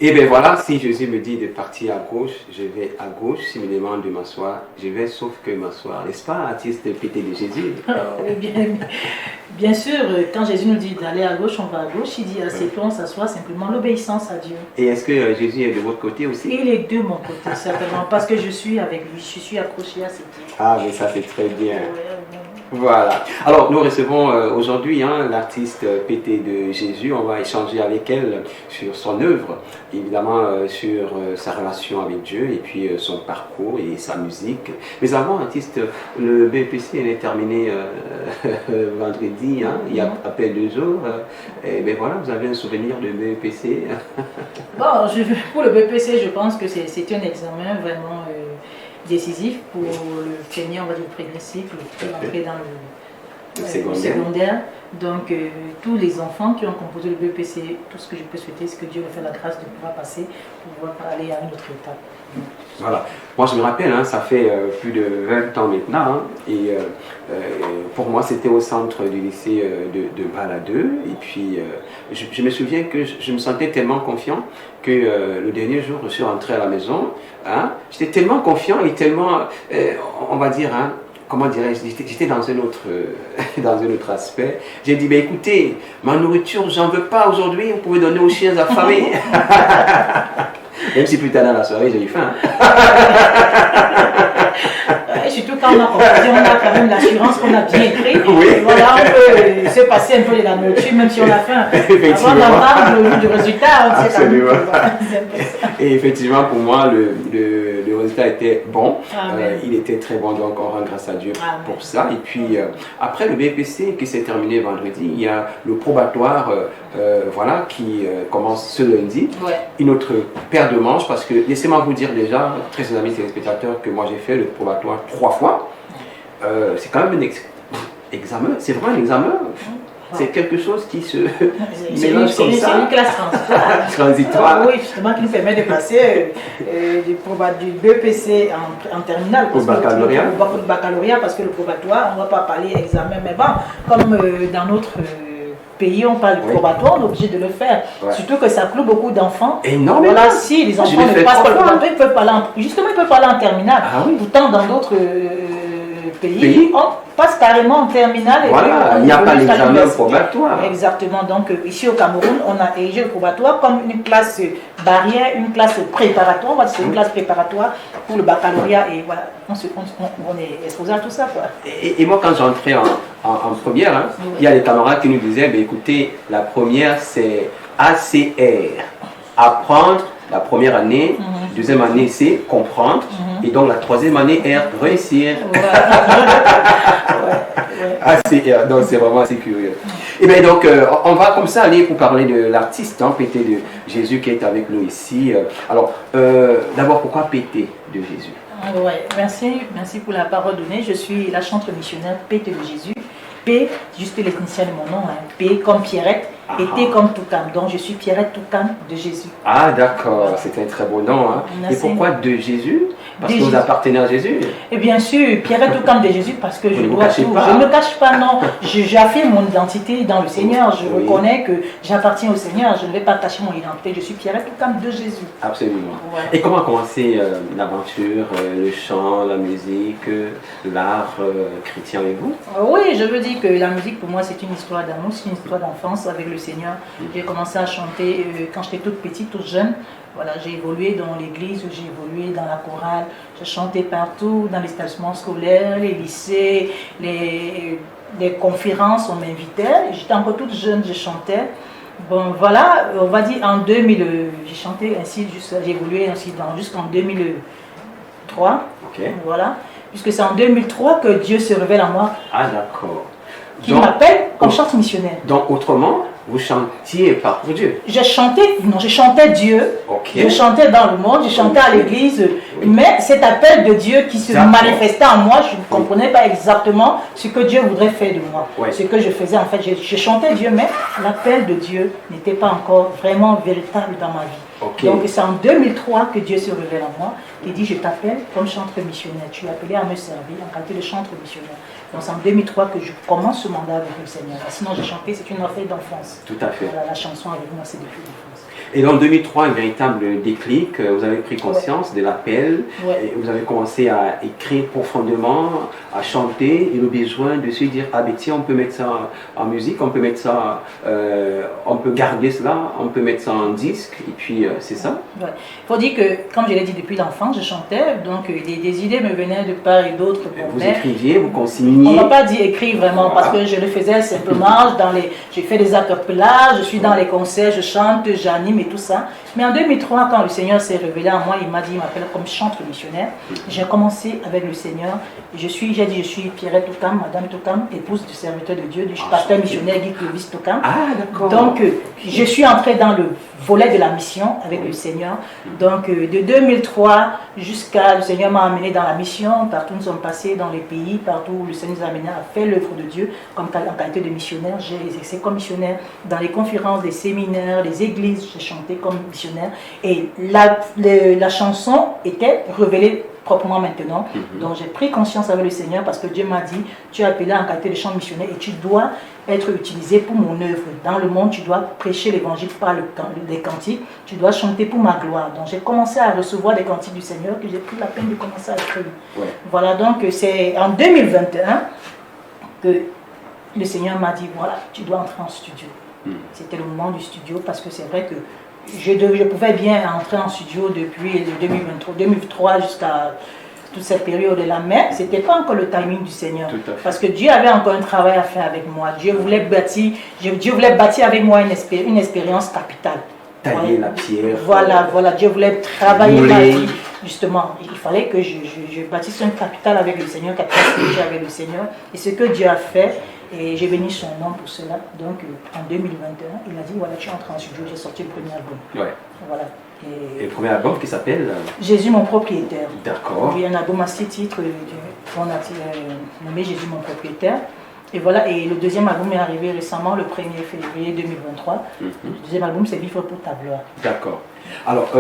Et bien voilà, si Jésus me dit de partir à gauche, je vais à gauche. S'il me demande de m'asseoir, je vais sauf que m'asseoir. N'est-ce pas, artiste pété de Jésus? Oui, bien sûr, quand Jésus nous dit d'aller à gauche, on va à gauche. Il dit assieds-toi, on s'assoit, simplement l'obéissance à Dieu. Et est-ce que Jésus est de votre côté aussi? Il est de mon côté, certainement, parce que je suis avec lui, je suis accroché à ses pieds. Ah, mais ça c'est très bien. Ouais. Voilà. Alors, nous recevons aujourd'hui l'artiste pété de Jésus. On va échanger avec elle sur son œuvre, évidemment sur sa relation avec Dieu et puis son parcours et sa musique. Mais avant, artiste, le BEPC est terminé vendredi, il y a à peine 2 jours. Et bien voilà, vous avez un souvenir de BEPC? Bon, pour le BEPC, je pense que c'est un examen vraiment décisif pour l'obtenir, on va dire, le premier cycle, pour entrer dans le secondaire. Donc, tous les enfants qui ont composé le BEPC, tout ce que je peux souhaiter, c'est que Dieu leur fait la grâce de pouvoir passer, pour pouvoir aller à une autre étape. Voilà. Moi, je me rappelle, ça fait plus de 20 ans maintenant, et pour moi, c'était au centre du lycée de Baladeux. Et puis, je me souviens que je me sentais tellement confiant que le dernier jour, je suis rentré à la maison. J'étais tellement confiant et tellement, on va dire, comment dirais-je, j'étais dans un autre aspect. J'ai dit, ben écoutez, ma nourriture, j'en veux pas aujourd'hui, vous pouvez donner aux chiens affamés. Même si plus tard dans la soirée, j'ai eu faim. Et surtout quand on a quand même l'assurance qu'on a bien écrit. Oui. Et voilà, on peut se passer un peu de la nourriture, même si on a faim. Avant d'entendre le du résultat, on sait quand même. Et effectivement, pour moi, le résultat était bon. Il était très bon, donc on rend grâce à Dieu pour ça. Et puis, après le BPC qui s'est terminé vendredi, il y a le probatoire voilà, qui commence ce lundi. Ouais. Une autre paire de manches, parce que laissez-moi vous dire déjà, très chers amis téléspectateurs, que moi j'ai fait le probatoire 3 fois. C'est quand même un examen, c'est vraiment un examen. C'est quelque chose qui se mélange comme ça. C'est une classe transitoire. Oui, justement, qui nous permet de passer du BEPC en terminale. Au baccalauréat. Au baccalauréat, parce que le probatoire, on ne va pas parler examen. Mais bon, comme dans notre pays, on parle du probatoire, on est obligé de le faire. Ouais. Surtout que ça cloue beaucoup d'enfants. Énormément. Voilà, si les enfants ne passent pas le probatoire, ils peuvent pas aller justement, ils peuvent pas aller en terminale. Pourtant, dans d'autres pays, on passe carrément en terminale. Voilà, il n'y a pas l'examen probatoire. Exactement. Donc, ici au Cameroun, on a érigé le probatoire comme une classe barrière, une classe préparatoire. On va dire c'est une classe préparatoire pour le baccalauréat. Et voilà, on est exposé à tout ça, quoi. Et moi, quand j'entrais en première, il y a des camarades qui nous disaient, écoutez, la première, c'est ACR, apprendre. La première année, deuxième année, c'est comprendre. Et donc, la troisième année, R, réussir. Donc, c'est vraiment assez curieux. Et bien, donc, on va comme ça aller pour parler de l'artiste, pété de Jésus, qui est avec nous ici. Alors, d'abord, pourquoi pété de Jésus? Merci pour la parole donnée. Je suis la chantre missionnaire pété de Jésus. P, juste l'initiale de mon nom, P comme Pierrette, et T comme Toucan. Donc je suis Pierrette Toucan de Jésus. Ah d'accord, c'est un très beau nom. Et pourquoi de Jésus? Parce que vous appartenez à Jésus? Et bien sûr, Pierrette Toucan de Jésus, parce que je dois tout. Je ne me cache pas, non. J'affirme mon identité dans le Seigneur. Je reconnais que j'appartiens au Seigneur. Je ne vais pas cacher mon identité. Je suis Pierrette Toucan de Jésus. Absolument. Et comment a commencé l'aventure, le chant, la musique, l'art chrétien avec vous? Oui, je veux dire que la musique pour moi c'est une histoire d'amour, c'est une histoire d'enfance avec le Seigneur. J'ai commencé à chanter quand j'étais toute petite, toute jeune. Voilà, j'ai évolué dans l'église, j'ai évolué dans la chorale, je chantais partout, dans les établissements scolaires, les lycées, les conférences, on m'invitait. J'étais encore toute jeune, je chantais. Bon voilà, on va dire en 2000, j'ai chanté ainsi, j'ai évolué ainsi jusqu'en 2003. Voilà, puisque c'est en 2003 que Dieu se révèle en moi. Ah d'accord. Qui m'appelle comme chante missionnaire. Donc autrement, vous chantiez pas pour Dieu? Je chantais Dieu. Je chantais dans le monde, je chantais à l'église. Mais cet appel de Dieu qui se manifestait en moi, je ne comprenais pas exactement ce que Dieu voudrait faire de moi. Ce que je faisais en fait, je chantais Dieu, mais l'appel de Dieu n'était pas encore vraiment véritable dans ma vie. Donc c'est en 2003 que Dieu se révèle en moi et dit je t'appelle comme chantre missionnaire. Tu es appelé à me servir en qualité de chantre missionnaire. Donc c'est en 2003 que je commence ce mandat avec le Seigneur. Sinon j'ai chanté, c'est une affaire d'enfance. Tout à fait. Voilà, la chanson avec moi c'est depuis l'enfance. Et dans 2003, un véritable déclic, vous avez pris conscience de l'appel, et vous avez commencé à écrire profondément, à chanter, et le besoin de se dire, ah ben tiens, on peut mettre ça en musique, on peut mettre ça, on peut garder cela, on peut mettre ça en disque, et puis c'est ça. Il faut dire que, comme je l'ai dit depuis l'enfance, je chantais, donc des idées me venaient de part et d'autre. Vous écriviez, vous consigniez. On ne va pas dire écrire vraiment, parce que je le faisais simplement, je fais des acapellas, je suis dans les concerts, je chante, j'anime et tout ça. Mais en 2003, quand le Seigneur s'est révélé à moi, il m'a dit, il m'appelle comme chantre missionnaire. J'ai commencé avec le Seigneur. J'ai dit, je suis Pierrette Toukam, Madame Toukam, épouse du serviteur de Dieu, du pasteur missionnaire Guy Clovis Toukam. Ah, d'accord. Donc, je suis entrée dans le volet de la mission avec le Seigneur. Donc, de 2003 jusqu'à, le Seigneur m'a amené dans la mission. Partout nous sommes passés dans les pays, partout où le Seigneur nous a amenés à faire l'œuvre de Dieu en qualité de missionnaire. J'ai exercé comme missionnaire dans les conférences, les séminaires, les églises. J'ai chanté comme missionnaire. Et la chanson était révélée proprement maintenant. Donc j'ai pris conscience avec le Seigneur parce que Dieu m'a dit, tu es appelé en qualité de chant missionnaire et tu dois être utilisé pour mon œuvre. Dans le monde, tu dois prêcher l'évangile par les cantiques, tu dois chanter pour ma gloire. Donc j'ai commencé à recevoir des cantiques du Seigneur que j'ai pris la peine de commencer à écrire. Voilà, donc c'est en 2021 que le Seigneur m'a dit, voilà, tu dois entrer en studio. C'était le moment du studio parce que c'est vrai que je pouvais bien entrer en studio depuis 2003 jusqu'à toute cette période-là, mais ce n'était pas encore le timing du Seigneur. Parce que Dieu avait encore un travail à faire avec moi. Dieu voulait bâtir avec moi une expérience capitale. Tailler la pierre. Voilà, Dieu voulait travailler ma vie. Justement, il fallait que je bâtisse un capital avec le Seigneur, un capital spirituel avec le Seigneur. Et ce que Dieu a fait, et j'ai béni son nom pour cela. Donc en 2021, il a dit, voilà, tu entres en studio, j'ai sorti le premier album. Voilà. Et le premier album qui s'appelle Jésus mon propriétaire. D'accord. Il y a un album à 6 titres qu'on a nommé Jésus mon propriétaire. Et voilà, et le deuxième album est arrivé récemment, le 1er février 2023. Le deuxième album, c'est Vivre pour ta gloire. D'accord. Alors,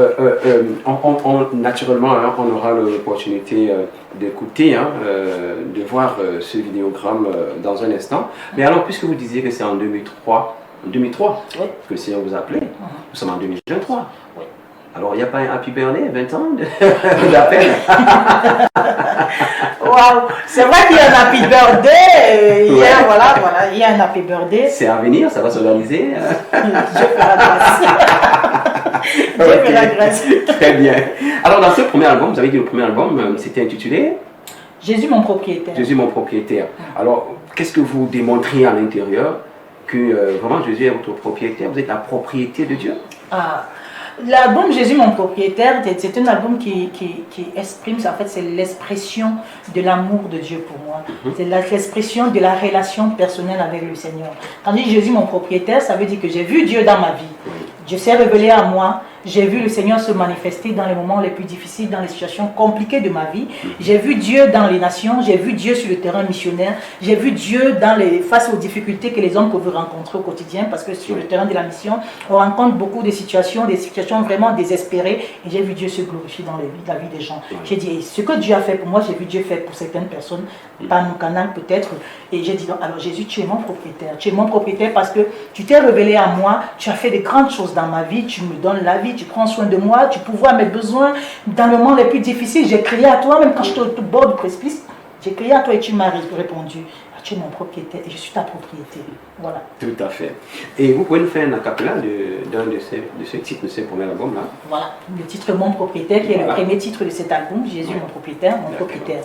naturellement, hein, on aura l'opportunité d'écouter, de voir ce vidéogramme dans un instant. Mais alors, puisque vous disiez que c'est en 2003 que le Seigneur vous a appelé, nous sommes en 2023. Oui. Alors, il n'y a pas un Happy Birthday, 20 ans d'appel? Waouh, c'est vrai qu'il y a un Happy Birthday. Il y a un Happy Birthday. C'est à venir, ça va s'organiser. Dieu fera grâce. Dieu fera grâce. Très bien. Alors, dans ce premier album, vous avez dit le premier album, c'était intitulé Jésus mon propriétaire. Jésus mon propriétaire. Alors, qu'est-ce que vous démontrez à l'intérieur? Que vraiment Jésus est votre propriétaire, vous êtes la propriété de Dieu? L'album Jésus mon propriétaire, c'est un album qui exprime, en fait, c'est l'expression de l'amour de Dieu pour moi. C'est l'expression de la relation personnelle avec le Seigneur. Quand je dis Jésus mon propriétaire, ça veut dire que j'ai vu Dieu dans ma vie. Dieu s'est révélé à moi. J'ai vu le Seigneur se manifester dans les moments les plus difficiles, dans les situations compliquées de ma vie. J'ai vu Dieu dans les nations, j'ai vu Dieu sur le terrain missionnaire, j'ai vu Dieu face aux difficultés que les hommes peuvent rencontrer au quotidien, parce que sur le terrain de la mission, on rencontre beaucoup de situations vraiment désespérées, et j'ai vu Dieu se glorifier dans la vie des gens. J'ai dit, ce que Dieu a fait pour moi, j'ai vu Dieu faire pour certaines personnes, par mon canal peut-être, et j'ai dit, non, alors Jésus, tu es mon propriétaire. Tu es mon propriétaire parce que tu t'es révélé à moi, tu as fait de grandes choses dans ma vie, tu me donnes la vie, tu prends soin de moi, tu pourvois mes besoins dans le moment les plus difficiles. J'ai crié à toi, même quand j'étais au bord du précipice, j'ai crié à toi et tu m'as répondu. Tu es mon propriétaire et je suis ta propriété. Voilà. Tout à fait. Et vous pouvez nous faire un acapella d'un de ces titres de ce premier album-là? Voilà, le titre Mon propriétaire, qui est le premier titre de cet album, Jésus mon propriétaire, mon propriétaire.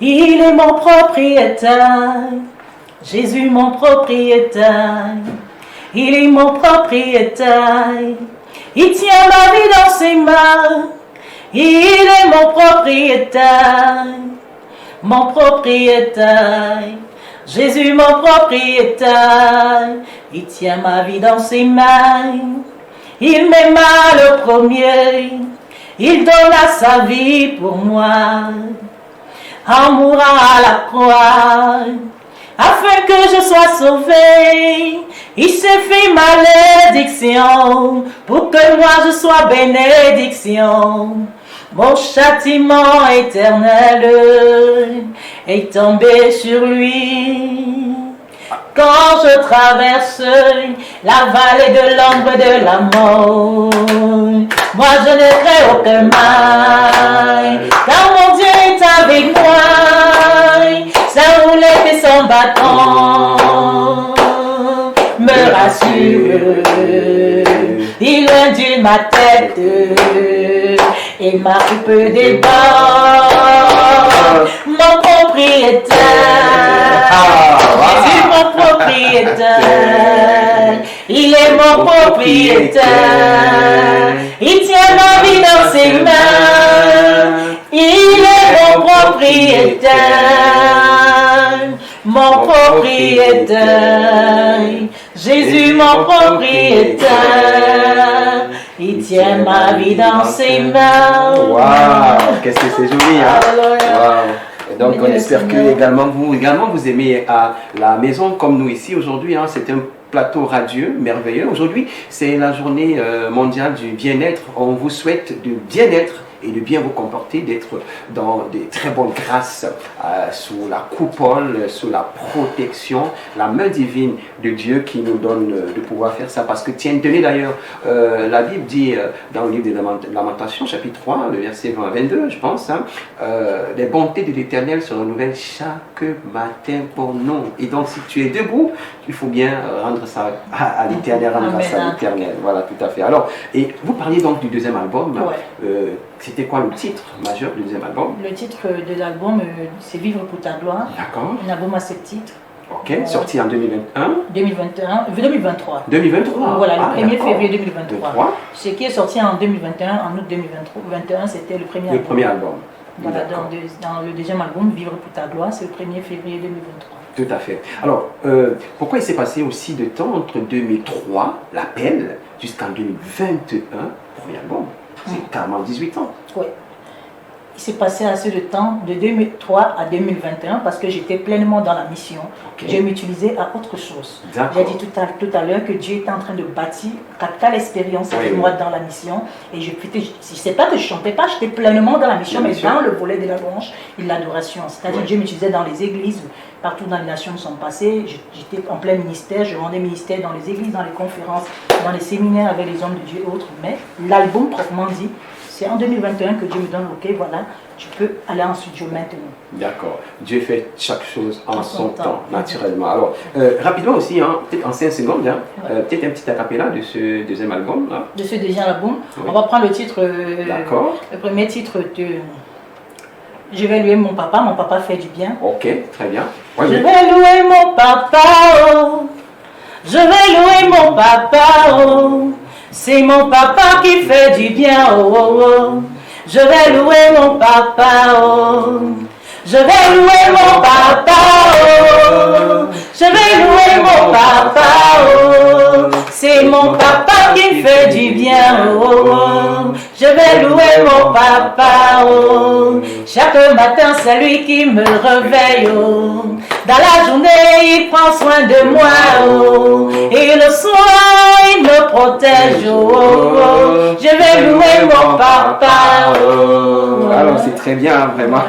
Il est mon propriétaire, Jésus mon propriétaire. Il est mon propriétaire, il tient ma vie dans ses mains. Il est mon propriétaire, Jésus mon propriétaire. Il tient ma vie dans ses mains. Il m'aima le premier, il donna sa vie pour moi. En mourant à la croix, afin que je sois sauvé, il s'est fait malédiction, pour que moi je sois bénédiction. Mon châtiment éternel est tombé sur lui. Quand je traverse la vallée de l'ombre de la mort, moi je ne crains aucun mal, car mon Dieu est avec moi. Sa roulette et son bâton me rassure. Il induit ma tête et m'occupe des bords. Mon propriétaire, Jésus mon propriétaire, il est mon propriétaire. Il tient ma vie dans ses mains, il est mon propriétaire. Mon propriétaire, Jésus mon propriétaire, il tient ma vie dans ses mains. Waouh, qu'est-ce que c'est joli, hein? Wow. Et donc on espère que également vous aimez à la maison comme nous ici aujourd'hui, hein, c'est un plateau radieux, merveilleux. Aujourd'hui, c'est la journée mondiale du bien-être. On vous souhaite du bien-être et de bien vous comporter, d'être dans des très bonnes grâces, sous la coupole, sous la protection, la main divine de Dieu qui nous donne de pouvoir faire ça. Parce que tenez d'ailleurs, la Bible dit dans le livre de Lamentations, chapitre 3, le verset 20 à 22, je pense, hein, les bontés de l'Éternel se renouvellent chaque matin pour nous. Et donc si tu es debout, il faut bien rendre ça à l'Éternel, rendre grâce à l'Éternel. Voilà, tout à fait. Alors, et vous parliez donc du deuxième album. Ouais. C'était quoi le titre majeur du deuxième album? Le titre de l'album, c'est Vivre pour ta gloire. D'accord. Un album à 7 titres. Ok, sorti en 2021. 2023. 2023. Voilà, le 1er février 2023. 23. Ce qui est sorti en 2021, en août 2021, c'était le premier album. Le premier album. Voilà, dans le deuxième album, Vivre pour ta gloire, c'est le 1er février 2023. Tout à fait. Alors, pourquoi il s'est passé aussi de temps entre 2003, l'appel, jusqu'en 2021, premier album? C'est carrément 18 ans. Oui. Il s'est passé assez de temps, de 2003 à 2021, parce que j'étais pleinement dans la mission. Okay. Je m'utilisais à autre chose. J'ai dit tout à l'heure que Dieu était en train de bâtir capitale expérience avec moi dans la mission. Et je ne sais pas que je ne chantais pas, j'étais pleinement dans la mission, mais dans le volet de la louange et de l'adoration. C'est-à-dire que Dieu m'utilisait dans les églises, partout dans les nations nous sommes passés. J'étais en plein ministère, je rendais ministère dans les églises, dans les conférences, dans les séminaires avec les hommes de Dieu et autres. Mais l'album, proprement dit, c'est en 2021 que Dieu me donne, ok, voilà, tu peux aller en studio maintenant. D'accord. Dieu fait chaque chose en son temps, naturellement. Alors, rapidement aussi, hein, peut-être en 5 secondes, hein, peut-être un petit acapella de ce deuxième album. Là. De ce deuxième album. Oui. On va prendre le titre, le premier titre de Je vais louer mon papa fait du bien. Ok, très bien. Oui, je vais louer mon papa, oh. Je vais louer mon papa, oh. C'est mon papa qui fait du bien, oh, oh, oh. Je vais louer mon papa, oh. Je vais louer mon papa, oh. Je vais louer mon papa, oh. C'est mon papa qui fait du bien, oh, oh. Je vais louer mon papa, oh. Chaque matin c'est lui qui me réveille, oh. Dans la journée il prend soin de moi, oh. Et le soir il me protège, oh, oh. Je vais louer mon papa, oh. Alors c'est très bien, vraiment.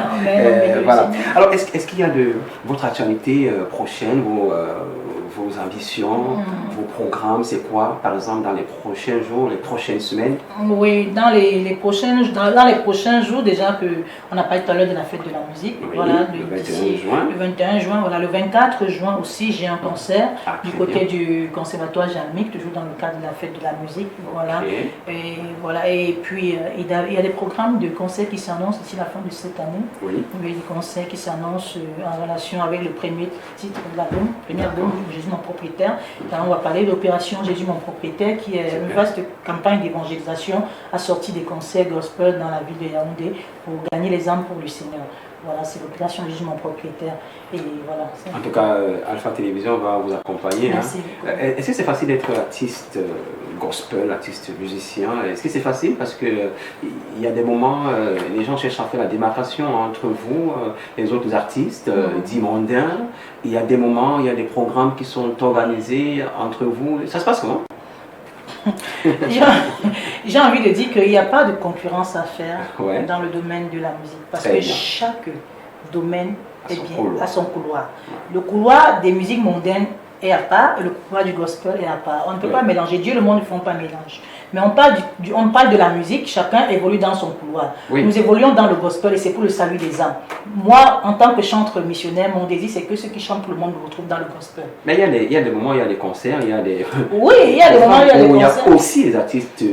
Voilà. Alors est-ce qu'il y a de votre actualité prochaine, vos ambitions, vos programmes, c'est quoi, par exemple, dans les prochains jours, les prochaines semaines? Oui, dans les prochains jours, déjà que on n'a pas tout à l'heure de la fête de la musique, oui, voilà, le 21 juin. Le 21 juin, voilà, le 24 juin aussi, j'ai un concert du côté du Conservatoire Jalmic, toujours dans le cadre de la fête de la musique, voilà. Okay. Et voilà, et puis il y a des programmes de concerts qui s'annoncent d'ici la fin de cette année. Oui. Il y a des concerts qui s'annoncent en relation avec le premier titre de l'album, Jésus mon propriétaire. Là, on va parler de l'opération Jésus mon propriétaire, qui est une vaste campagne d'évangélisation assortie des concerts gospel dans la ville de Yaoundé pour gagner les âmes pour le Seigneur. Voilà, c'est l'opération Jésus mon propriétaire. Et voilà. En tout cas, Alpha Télévision va vous accompagner. Merci. Hein. Est-ce que c'est facile d'être artiste gospel, artiste musicien? Est-ce que c'est facile? Parce que il y a des moments, les gens cherchent à faire la démarcation entre vous, les autres artistes, dits mondains. Il y a des moments, il y a des programmes qui sont organisés entre vous. Ça se passe comment? J'ai envie de dire qu'il n'y a pas de concurrence à faire dans le domaine de la musique. Parce que chaque domaine a son couloir. Le couloir des musiques mondaines est à part et le pouvoir du gospel est à part. On ne peut pas mélanger. Dieu et le monde ne font pas mélange. Mais on parle de la musique, chacun évolue dans son couloir. Oui. Nous évoluons dans le gospel et c'est pour le salut des âmes. Moi, en tant que chanteur missionnaire, mon désir, c'est que ceux qui chantent pour le monde me retrouvent dans le gospel. Mais il y a des moments, il y a des concerts, il y a des... Oui, il y a des moments, il y a des concerts. Il y a aussi des artistes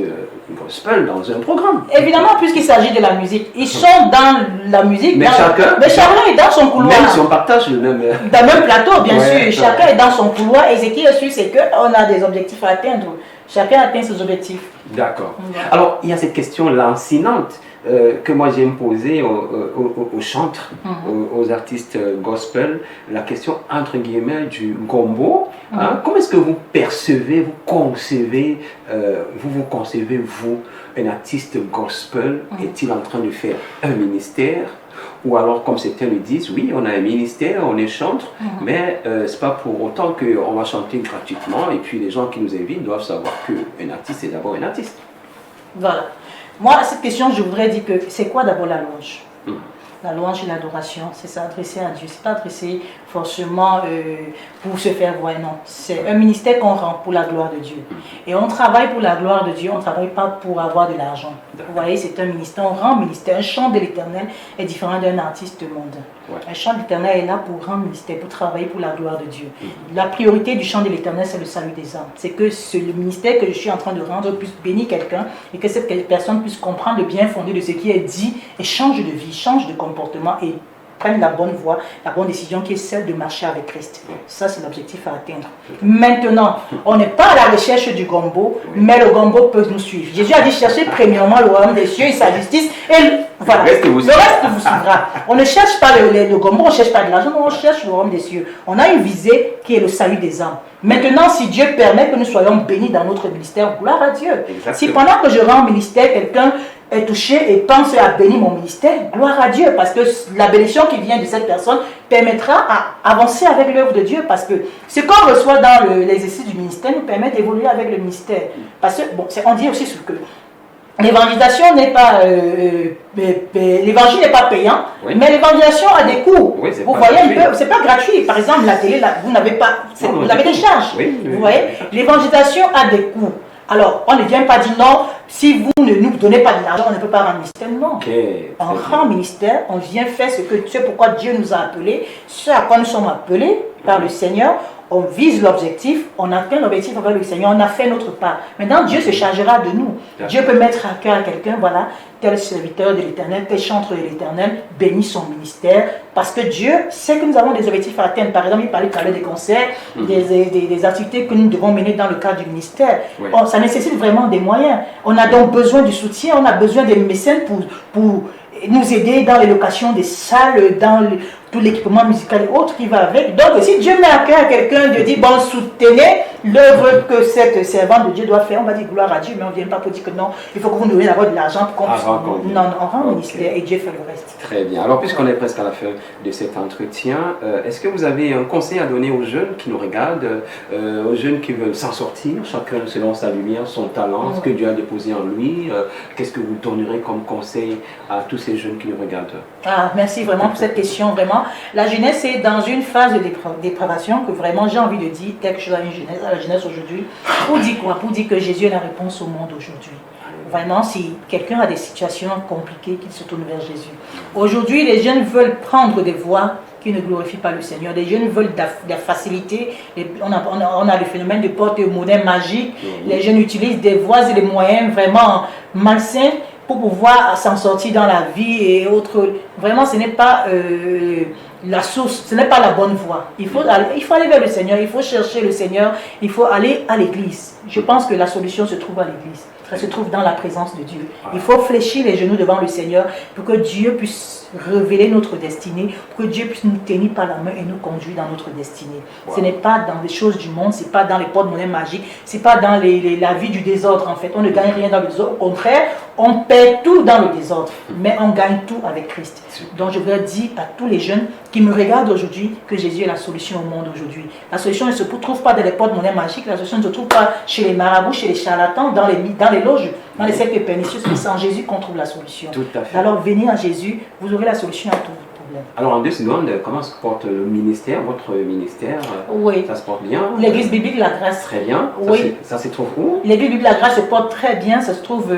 gospel dans un programme. Évidemment, puisqu'il s'agit de la musique. Ils sont dans la musique. Mais chacun est dans son couloir. Même si on partage le même... Dans le même plateau, bien sûr. Chacun est dans son couloir. Et ce qui est sûr, c'est qu'on a des objectifs à atteindre. Chacun atteint ses objectifs. D'accord. Alors, il y a cette question lancinante que moi j'aime poser aux chantres, aux artistes gospel, la question entre guillemets du gombo. Comment est-ce que vous percevez, vous concevez, vous, un artiste gospel, est-il en train de faire un ministère? Ou alors, comme certains le disent, oui, on a un ministère, on est chantre, mais c'est pas pour autant qu'on va chanter gratuitement et puis les gens qui nous invitent doivent savoir qu'un artiste, c'est d'abord un artiste. Voilà. Moi, à cette question, je voudrais dire que c'est quoi d'abord la louange? La louange et l'adoration, c'est s'adresser à Dieu. C'est pas adresser forcément pour se faire voir, non. C'est un ministère qu'on rend pour la gloire de Dieu. Et on travaille pour la gloire de Dieu, on ne travaille pas pour avoir de l'argent. Vous voyez, c'est un ministère, on rend ministère. Un chant de l'Éternel est différent d'un artiste mondain. Un chant de l'Éternel est là pour rendre ministère, pour travailler pour la gloire de Dieu. La priorité du chant de l'Éternel, c'est le salut des âmes. C'est que le ministère que je suis en train de rendre puisse bénir quelqu'un et que cette personne puisse comprendre le bien fondé de ce qui est dit et change de vie, change de comportement et prenne la bonne voie, la bonne décision qui est celle de marcher avec Christ. Ça, c'est l'objectif à atteindre. Maintenant, on n'est pas à la recherche du gombo, mais le gombo peut nous suivre. Jésus a dit chercher premièrement le royaume des cieux et sa justice, et voilà, le reste vous suivra. On ne cherche pas le gombo, on ne cherche pas de l'argent, on cherche le royaume des cieux. On a une visée qui est le salut des âmes. Maintenant, si Dieu permet que nous soyons bénis dans notre ministère, gloire à Dieu. Exactement. Si pendant que je rends ministère, quelqu'un est touché et pense à bénir mon ministère, gloire à Dieu, parce que la bénédiction qui vient de cette personne permettra à avancer avec l'œuvre de Dieu, parce que ce qu'on reçoit dans l'exercice du ministère nous permet d'évoluer avec le ministère. Parce que, bon, on dit aussi que l'évangélisation n'est pas, l'évangile n'est pas payant, mais l'évangélisation a des coûts. Oui, vous voyez un peu, c'est pas gratuit. Par exemple, la télé, là, vous n'avez pas, vous avez des charges. Vous voyez, l'évangélisation a des coûts. Alors, on ne vient pas dire non, si vous ne nous donnez pas de l'argent, on ne peut pas rendre ministère. Non. On rend ministère, on vient faire ce pourquoi Dieu nous a appelés, ce à quoi nous sommes appelés par le Seigneur. On vise l'objectif, on atteint l'objectif avec le Seigneur, on a fait notre part. Maintenant, Dieu se chargera de nous. Dieu peut mettre à cœur à quelqu'un, voilà, tel serviteur de l'Éternel, tel chanteur de l'Éternel, bénit son ministère, parce que Dieu sait que nous avons des objectifs à atteindre. Par exemple, il parlait tout à l'heure des concerts, des activités que nous devons mener dans le cadre du ministère. Bon, ça nécessite vraiment des moyens. On a donc besoin du soutien, on a besoin des mécènes pour nous aider dans les locations des salles, dans tout l'équipement musical et autres qui va avec. Donc, si Dieu met à cœur à quelqu'un de dire, bon, soutenez l'œuvre que cette servante de Dieu doit faire, on va dire gloire à Dieu, mais on ne vient pas pour dire que non, il faut que vous nous donniez d'abord de l'argent pour qu'on puisse... Non, on rend ministère et Dieu fait le reste. Très bien. Alors, puisqu'on est presque à la fin de cet entretien, est-ce que vous avez un conseil à donner aux jeunes qui nous regardent, aux jeunes qui veulent s'en sortir, chacun selon sa lumière, son talent, ce que Dieu a déposé en lui? Qu'est-ce que vous donnerez comme conseil à tous ces jeunes qui nous regardent? Merci vraiment pour cette question, vraiment. La jeunesse est dans une phase de dépravation que vraiment j'ai envie de dire quelque chose à la jeunesse aujourd'hui. Pour dire quoi? Pour dire que Jésus est la réponse au monde aujourd'hui. Vraiment, si quelqu'un a des situations compliquées, qu'il se tourne vers Jésus. Aujourd'hui, les jeunes veulent prendre des voies qui ne glorifient pas le Seigneur. Les jeunes veulent de la facilité. On a le phénomène de porte-monnaie magique. Les jeunes utilisent des voies et des moyens vraiment malsains pour pouvoir s'en sortir dans la vie et autres. Vraiment, ce n'est pas la source, ce n'est pas la bonne voie. Il faut aller vers le Seigneur, il faut chercher le Seigneur, il faut aller à l'église. Je pense que la solution se trouve à l'église. Ça se trouve dans la présence de Dieu. Il faut fléchir les genoux devant le Seigneur pour que Dieu puisse révéler notre destinée, pour que Dieu puisse nous tenir par la main et nous conduire dans notre destinée. Ce n'est pas dans les choses du monde, ce n'est pas dans les porte-monnaies magiques, ce n'est pas dans la vie du désordre en fait. On ne gagne rien dans le désordre, au contraire, on perd tout dans le désordre, mais on gagne tout avec Christ. Donc je voudrais dire à tous les jeunes qui me regardent aujourd'hui que Jésus est la solution au monde aujourd'hui. La solution ne se trouve pas dans les porte-monnaies magiques, la solution ne se trouve pas chez les marabouts, chez les charlatans, dans les loges, dans les sectes pernicieuses, mais c'est en Jésus qu'on trouve la solution. Tout à fait. Alors venez à Jésus, vous aurez la solution à tous vos problème. Alors en 2 secondes, comment se porte le ministère, votre ministère? Oui. Ça se porte bien? L'église biblique La Grâce. Très bien. Oui. Ça se trouve où? L'église biblique La Grâce se porte très bien. Ça se trouve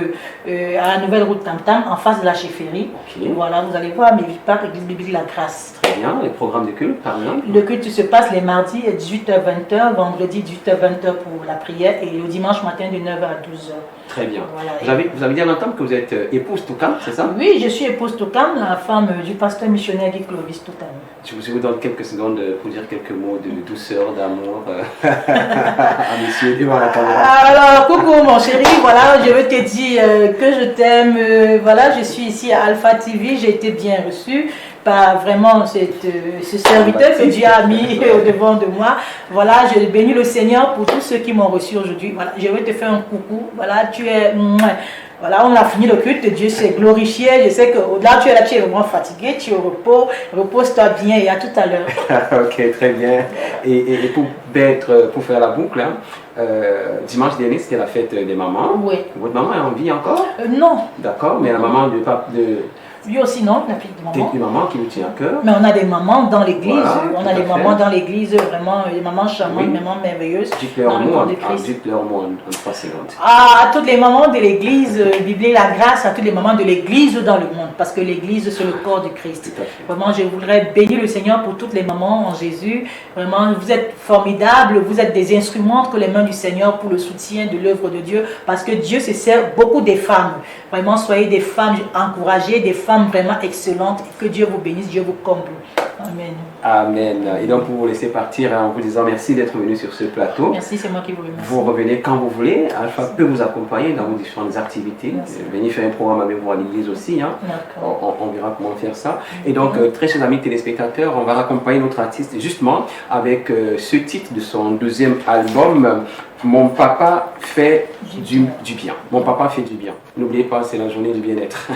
à la nouvelle route Tam Tam, en face de la chefferie. Ok. Voilà, vous allez voir, mais pas l'église biblique La Grâce. Très bien. Les programmes de culte, par exemple? Le culte se passe les mardis à 18h-20h, vendredi 18h-20h pour la prière et le dimanche matin de 9h à 12h. Très bien. Voilà. Vous avez dit à l'entendre que vous êtes épouse Toukam, c'est ça? Oui, je suis épouse Toukam, la femme du pasteur missionnaire Guy Clovis Toukam. Je vous donne quelques secondes pour dire quelques mots de douceur, d'amour à monsieur devant la caméra. Alors, coucou mon chéri, voilà, je veux te dire que je t'aime. Voilà, je suis ici à Alpha TV, j'ai été bien reçue par vraiment ce serviteur que Dieu a mis au devant de moi. Voilà, je bénis le Seigneur pour tous ceux qui m'ont reçu aujourd'hui. Voilà, je veux te faire un coucou. Voilà, tu es... Voilà, on a fini le culte, Dieu s'est glorifié. Je sais qu'au-delà, tu es là, tu es vraiment fatigué, tu es au repos. Repose-toi bien et à tout à l'heure. Ok, très bien. Et pour faire la boucle, hein, dimanche dernier, c'était la fête des mamans. Oui. Votre maman est en vie encore? Non. D'accord, mais la maman de Lui aussi, non, la fille de maman. une maman qui vous tient à cœur. Mais on a des mamans dans l'église, Voilà, on a des mamans dans l'église, vraiment, des mamans charmantes, des mamans merveilleuses. Dites-leur dans le mot, corps de Christ. dites-leur mot en 3 secondes. À toutes les mamans de l'église, biblique La Grâce, à toutes les mamans de l'église dans le monde, parce que l'église c'est le corps du Christ. Tout à fait. Vraiment, je voudrais bénir le Seigneur pour toutes les mamans en Jésus. Vraiment, vous êtes formidables, vous êtes des instruments entre les mains du Seigneur pour le soutien de l'œuvre de Dieu, parce que Dieu se sert beaucoup des femmes. Vraiment, soyez des femmes encouragées, des femmes vraiment excellentes. Que Dieu vous bénisse, Dieu vous comble. Amen. Amen. Et donc, pour vous laisser partir en vous disant merci d'être venu sur ce plateau. Merci, c'est moi qui vous remercie. Vous revenez quand vous voulez. Alpha peut vous accompagner dans vos différentes activités. Venez faire un programme avec vous à l'église aussi. Hein. On verra comment faire ça. Et donc, très chers amis téléspectateurs, on va accompagner notre artiste justement avec ce titre de son 2e album. Mon papa fait du bien. Mon papa fait du bien. N'oubliez pas, c'est la journée du bien-être.